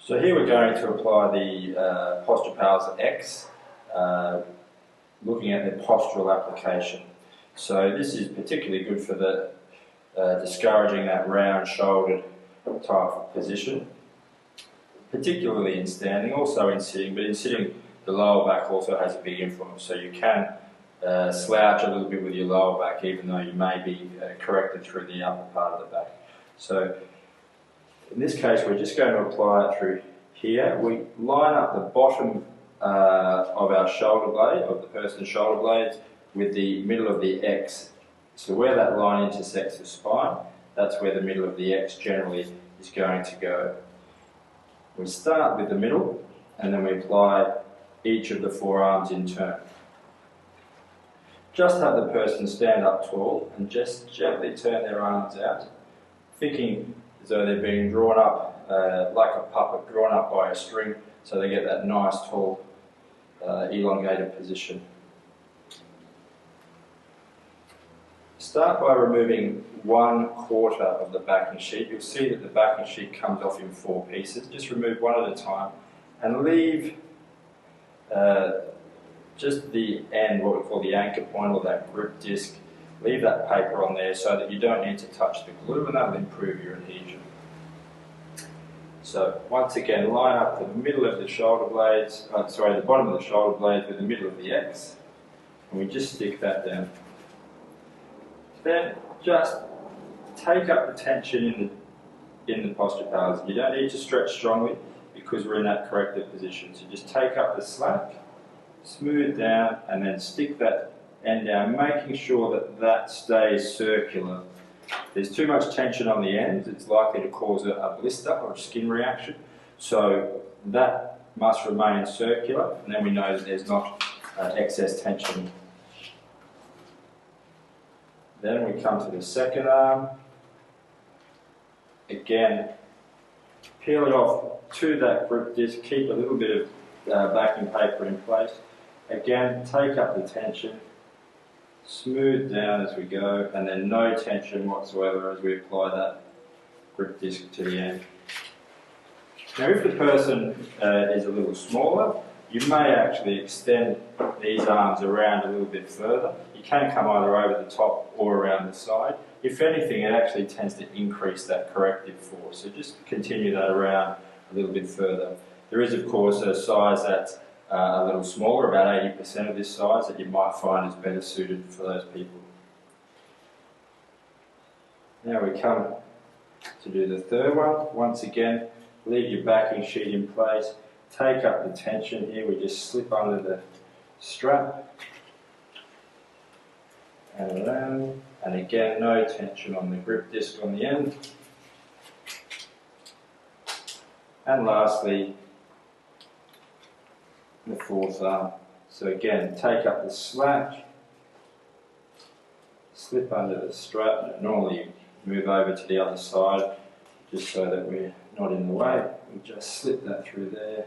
So here we're going to apply the PosturePals X, looking at the postural application. So this is particularly good for the discouraging that round-shouldered type of position, particularly in standing, also in sitting, but in sitting the lower back also has a big influence. So you can slouch a little bit with your lower back even though you may be corrected through the upper part of the back. So in this case we're just going to apply it through here. We line up the bottom of our shoulder blade, of the person's shoulder blades, with the middle of the X. So where that line intersects the spine, that's where the middle of the X generally is going to go. We start with the middle and then we apply each of the forearms in turn. Just have the person stand up tall and just gently turn their arms out, thinking as though they're being drawn up like a puppet, drawn up by a string, so they get that nice tall elongated position. Start by removing 1/4 of the backing sheet. You'll see that the backing sheet comes off in 4 pieces. Just remove one at a time and leave just the end, what we call the anchor point or that grip disc. Leave that paper on there so that you don't need to touch the glue, and that will improve your adhesion. So once again, line up the middle of the shoulder blades, the bottom of the shoulder blades with the middle of the X, and we just stick that down. Then just take up the tension in the PosturePals. You don't need to stretch strongly because we're in that corrective position. So just take up the slack, smooth down, and then stick that end down, making sure that that stays circular. If there's too much tension on the ends, it's likely to cause a blister or a skin reaction. So that must remain circular, and then we know that there's not excess tension. Then we come to the second arm. Again, peel it off to that grip disc, keep a little bit of backing paper in place. Again, take up the tension, smooth down as we go, and then no tension whatsoever as we apply that grip disc to the end. Now if the person is a little smaller, you may actually extend these arms around a little bit further. You can come either over the top or around the side. If anything, it actually tends to increase that corrective force. So just continue that around a little bit further. There is of course a size that's a little smaller, about 80% of this size, that you might find is better suited for those people. Now we come to do the third one. Once again, leave your backing sheet in place. Take up the tension here. We just slip under the strap and around, and again no tension on the grip disc on the end. And lastly, the fourth arm. So again, take up the slack, slip under the strap. Normally move over to the other side just so that we're not in the way. We just slip that through there.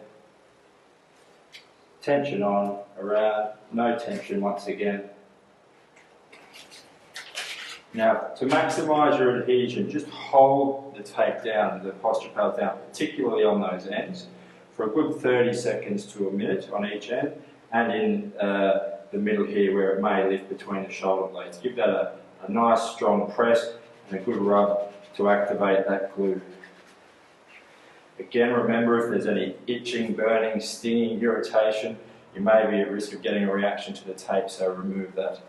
Tension on, around, no tension once again. Now, to maximise your adhesion, just hold the tape down, the PosturePals down, particularly on those ends, for a good 30 seconds to a minute on each end, and in the middle here where it may lift between the shoulder blades. Give that a nice strong press and a good rub to activate that glue. Again, remember, if there's any itching, burning, stinging, irritation, you may be at risk of getting a reaction to the tape, so remove that.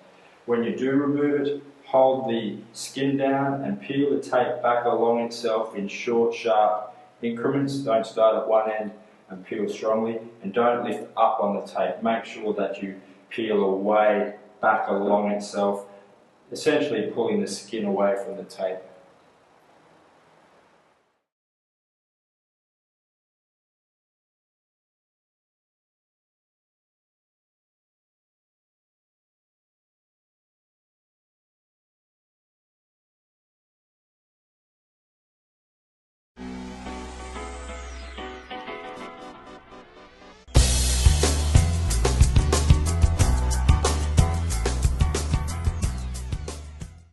When you do remove it, hold the skin down and peel the tape back along itself in short, sharp increments. Don't start at one end and peel strongly, and don't lift up on the tape. Make sure that you peel away, back along itself, essentially pulling the skin away from the tape.